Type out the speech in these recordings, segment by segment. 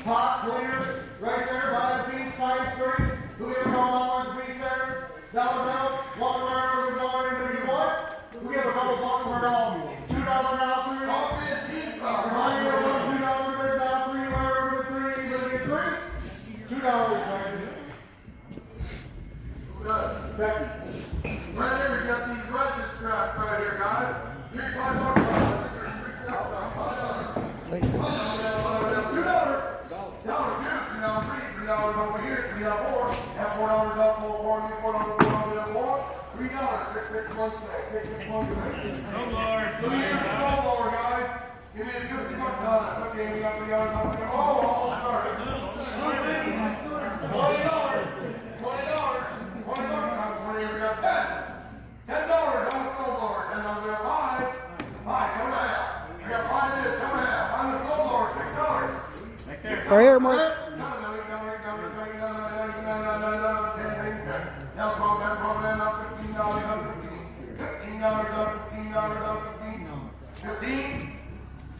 pot clear, right there by the piece, 5-3. Who give a couple dollars a piece there? Dollar bill, walk around with the dollar, and you what? Who give a couple bucks for it all? $2 now, $3. Remind you of $2 for it now, $3 for $3. You gonna get $3? $2, right? Becky. Right here, we got these ratchet straps right here, guys. Here's $5. $3 over here, $3 4, have $4 up, $4 $3, 661 661. Snowblower, guys. Give me $50 on it. Look at me up, $3 almost started. $20. We got $10 on the snowblower. $10 on the 5. 5, come out. We got 5 minutes, come out. On the snowblower, $6. Right here, Mark. $15.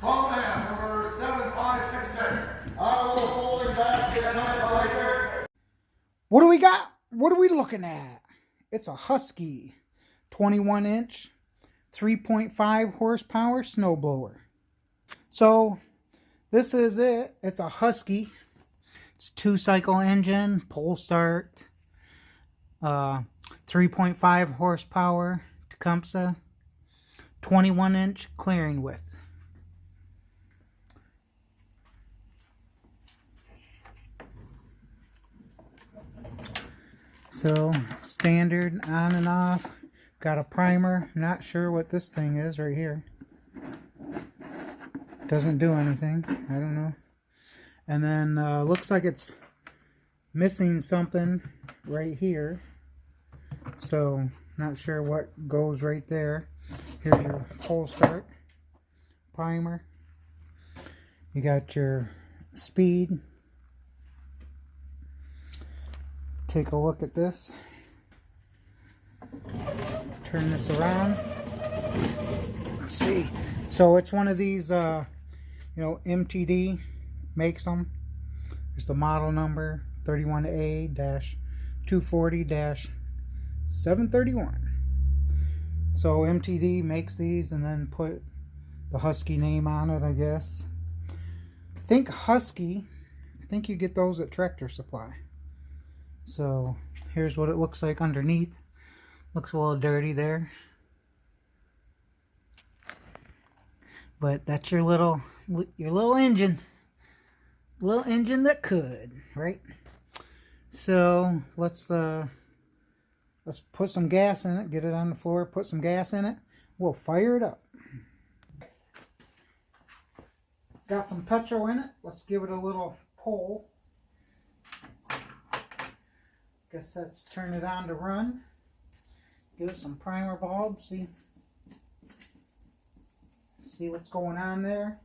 Calm down. Number 7566. Our little folding basket right there. What do we got? What are we looking at? It's a Huskee 21-inch, 3.5 horsepower snowblower. So this is it. It's a Huskee. It's 2-cycle engine, pull start, 3.5 horsepower Tecumseh, 21-inch clearing width. So standard on and off. Got a primer. Not sure what this thing is right here. Doesn't do anything. I don't know. And then looks like it's missing something right here. So not sure what goes right there. Here's your pull start primer. You got your speed. Take a look at this. Turn this around. Let's see. So it's one of these, MTD makes them. There's the model number 31A-240-731. So MTD makes these and then put the Huskee name on it, I guess. I think Huskee, I think you get those at Tractor Supply. So here's what it looks like underneath. Looks a little dirty there, but that's your little engine, that could, right? So let's put some gas in it, get it on the floor, put some gas in it. We'll fire it up. Got some petrol in it. Let's give it a little pull. Guess that's turn it on to run. Give it some primer bulb. See what's going on there.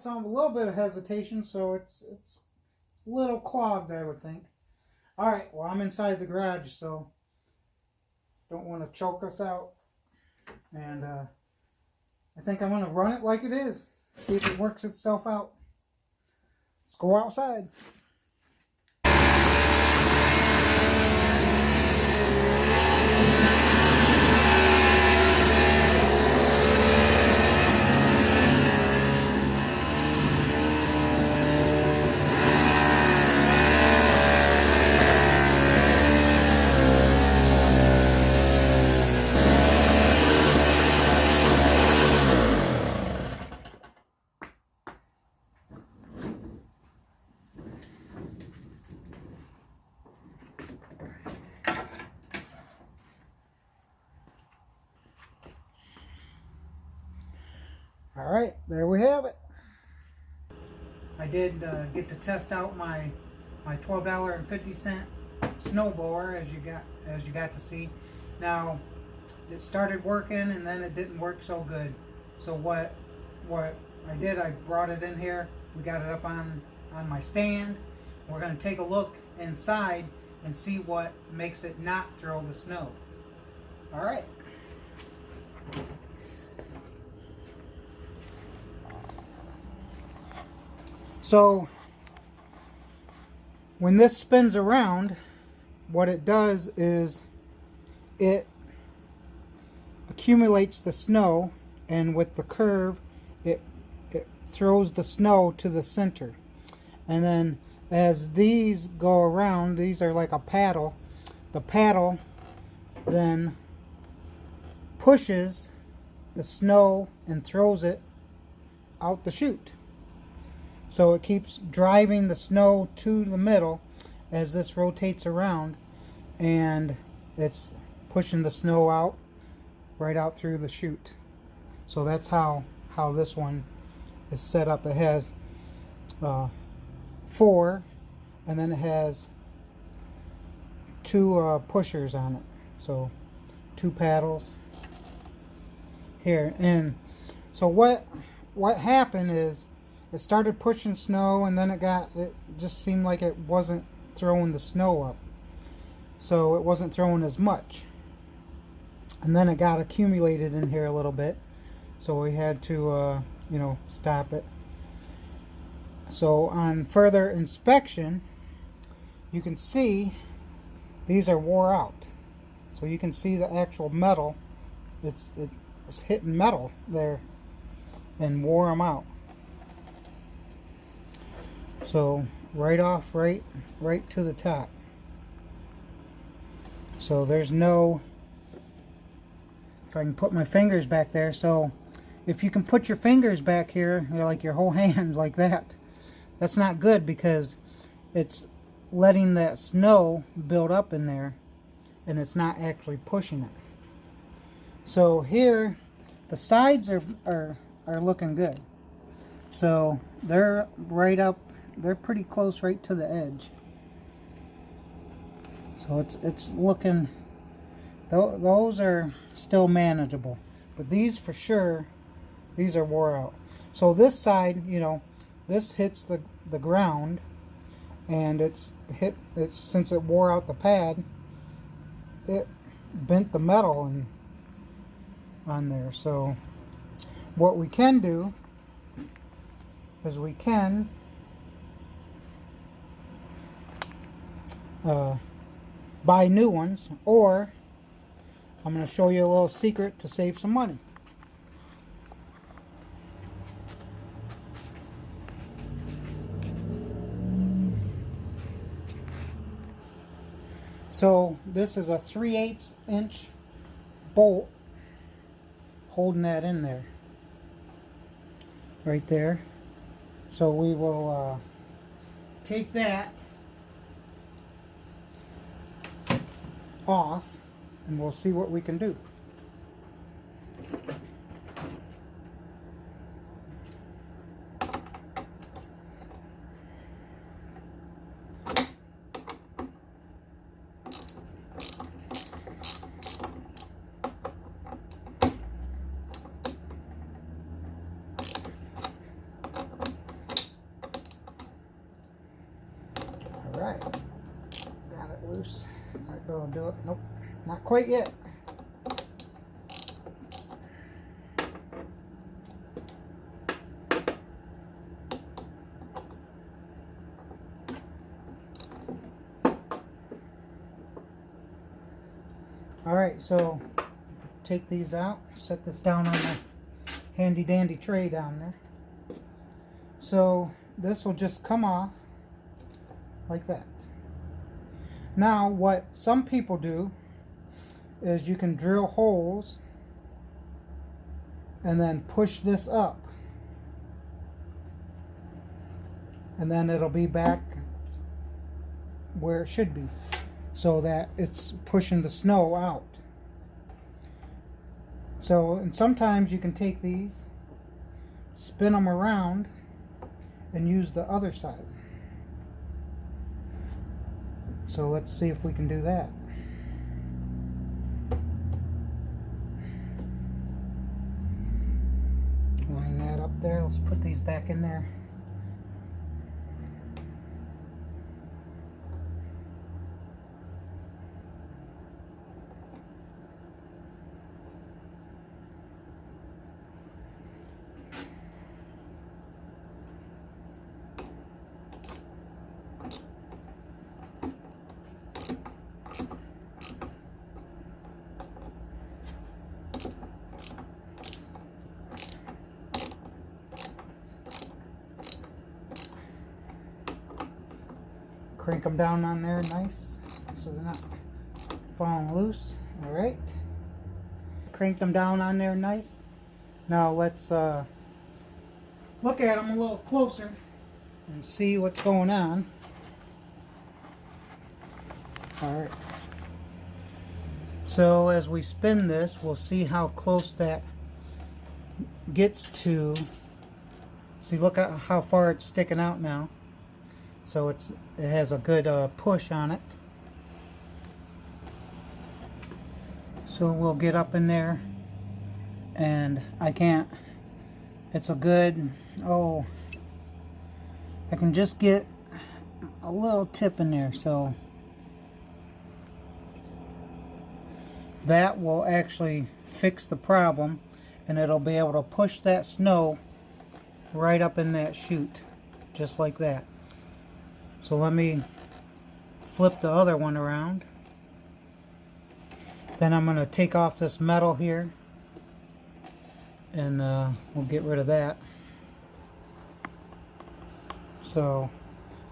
A little bit of hesitation, so it's a little clogged, I would think. Alright, well, I'm inside the garage, so don't want to choke us out. And I think I'm going to run it like it is, see if it works itself out. Let's go outside. All right, there we have it. I did get to test out my $12.50 snowblower, as you got to see. Now, it started working and then it didn't work so good. So what I did, I brought it in here. We got it up on my stand. We're going to take a look inside and see what makes it not throw the snow. All right. So when this spins around, what it does is it accumulates the snow, and with the curve it throws the snow to the center. And then as these go around, these are like a paddle, the paddle then pushes the snow and throws it out the chute. So it keeps driving the snow to the middle as this rotates around, and it's pushing the snow out right out through the chute. So that's how this one is set up. It has 4, and then it has 2 pushers on it. So 2 paddles here. And so what happened is it started pushing snow, and then it just seemed like it wasn't throwing the snow up. So it wasn't throwing as much. And then it got accumulated in here a little bit. So we had to, stop it. So on further inspection, you can see these are wore out. So you can see the actual metal. It's hitting metal there and wore them out. So right off, right to the top. So there's no, if I can put my fingers back there, so if you can put your fingers back here, like your whole hand like that, that's not good, because it's letting that snow build up in there and it's not actually pushing it. So here the sides are looking good. So they're right up, they're pretty close right to the edge. So it's looking, those are still manageable, but these for sure, these are wore out. So this side, this hits the ground, and it's since it wore out the pad, it bent the metal on there. So what we can do is we can buy new ones, or I'm going to show you a little secret to save some money. So this is a 3/8 inch bolt holding that in there, right there. So we will take that off and we'll see what we can do. Alright, got it loose. Might be able to do it. Nope, not quite yet. Alright, so take these out, set this down on the handy dandy tray down there. So this will just come off like that. Now what some people do is you can drill holes and then push this up, and then it'll be back where it should be, so that it's pushing the snow out. So, and sometimes you can take these, spin them around, and use the other side. So let's see if we can do that. Line that up there. Let's put these back in there. Crank them down on there nice so they're not falling loose. Alright, crank them down on there nice. Now let's look at them a little closer and see what's going on. Alright, so as we spin this, we'll see how close that gets to. See, look at how far it's sticking out now. So it has a good push on it. So we'll get up in there, and I can't, it's a good, I can just get a little tip in there, so that will actually fix the problem, and it'll be able to push that snow right up in that chute, just like that. So let me flip the other one around. Then I'm going to take off this metal here, and we'll get rid of that. So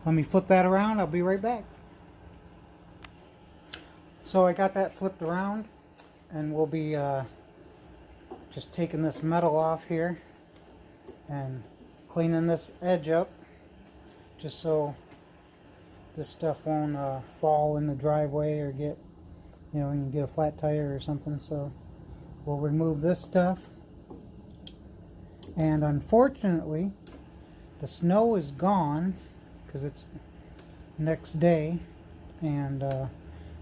let me flip that around. I'll be right back. So I got that flipped around, and we'll be just taking this metal off here and cleaning this edge up, just so this stuff won't fall in the driveway or get, you know, you can get a flat tire or something. So we'll remove this stuff. And unfortunately, the snow is gone because it's next day, and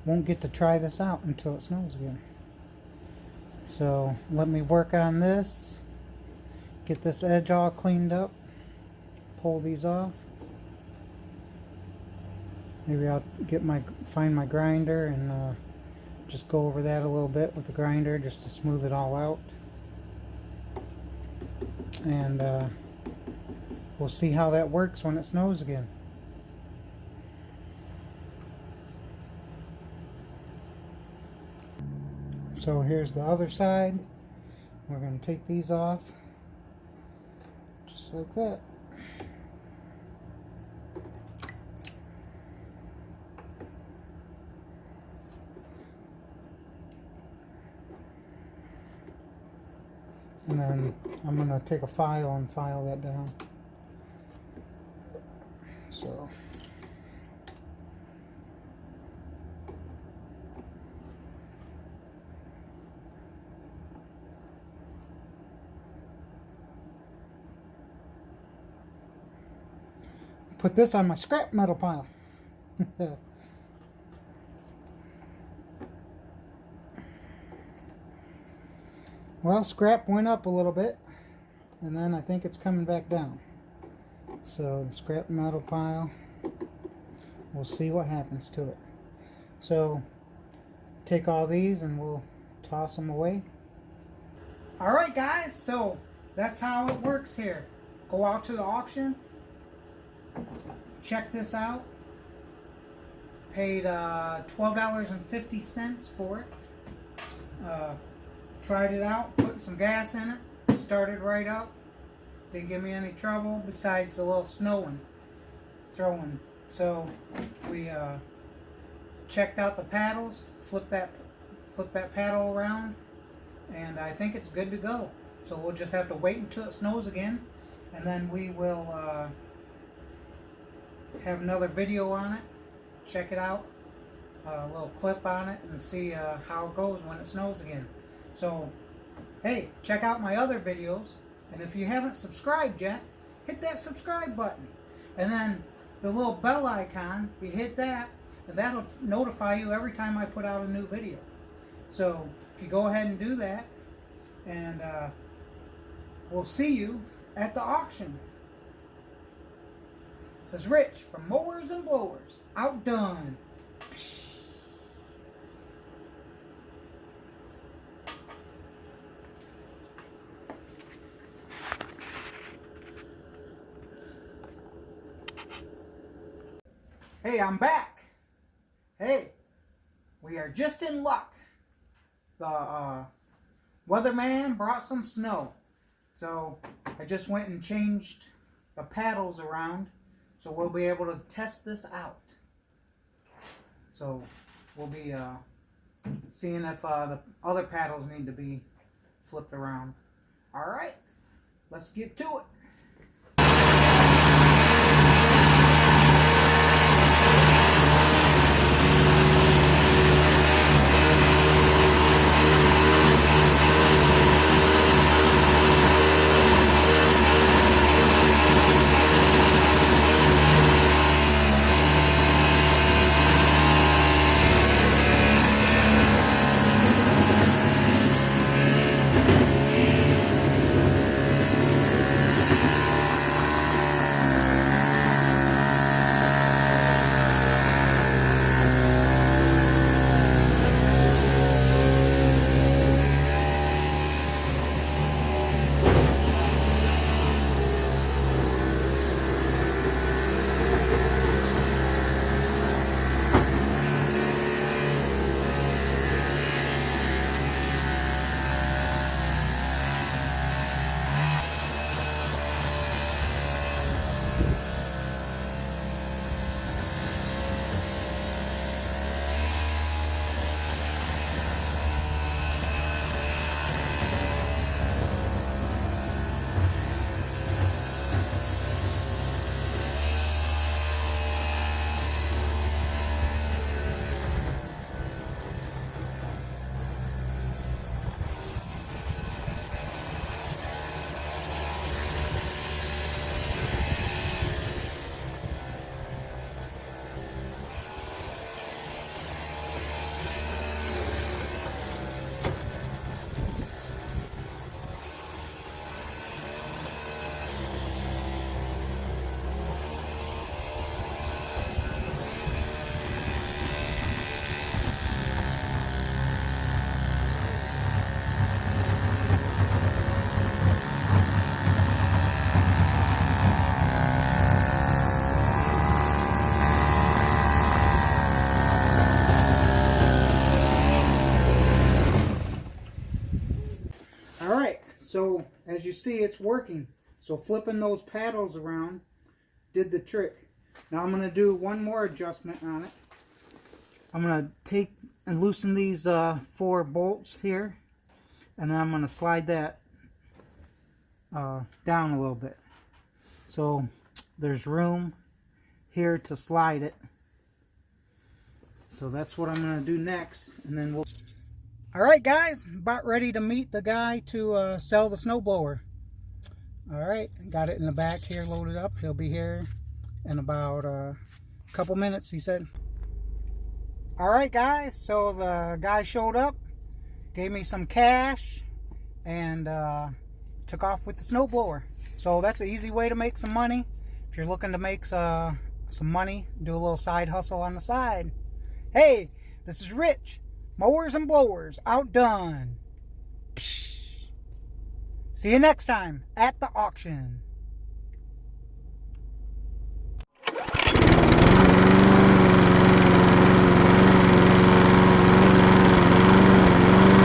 won't get to try this out until it snows again. So let me work on this, get this edge all cleaned up, pull these off. Maybe I'll find my grinder and just go over that a little bit with the grinder just to smooth it all out. And we'll see how that works when it snows again. So here's the other side. We're going to take these off just like that. And then I'm going to take a file and file that down. So put this on my scrap metal pile. Well, scrap went up a little bit, and then I think it's coming back down. So the scrap metal pile, we'll see what happens to it. So take all these and we'll toss them away. Alright guys, so that's how it works here. Go out to the auction, check this out. Paid $12.50 for it. Tried it out, put some gas in it, started right up. Didn't give me any trouble besides the little throwing. So we checked out the paddles, flipped that paddle around, and I think it's good to go. So we'll just have to wait until it snows again, and then we will have another video on it. Check it out, a little clip on it, and see how it goes when it snows again. So, hey, check out my other videos, and if you haven't subscribed yet, hit that subscribe button, and then the little bell icon, you hit that, and that'll notify you every time I put out a new video. So, if you go ahead and do that, and we'll see you at the auction. This is Rich from Mowers N Blowers OutDone. Hey, I'm back. Hey, we are just in luck. The weatherman brought some snow. So I just went and changed the paddles around so we'll be able to test this out. So we'll be seeing if the other paddles need to be flipped around. All right, let's get to it. So as you see, it's working. So flipping those paddles around did the trick. Now I'm going to do one more adjustment on it. I'm going to take and loosen these 4 bolts here, and then I'm going to slide that down a little bit. So there's room here to slide it. So that's what I'm going to do next, and then we'll... Alright guys, about ready to meet the guy to sell the snowblower. Alright, got it in the back here loaded up. He'll be here in about a couple minutes, he said. Alright guys, so the guy showed up, gave me some cash, and took off with the snowblower. So that's an easy way to make some money. If you're looking to make some money, do a little side hustle on the side. Hey, this is Rich. Mowers N Blowers OutDone. Psh. See you next time at the auction.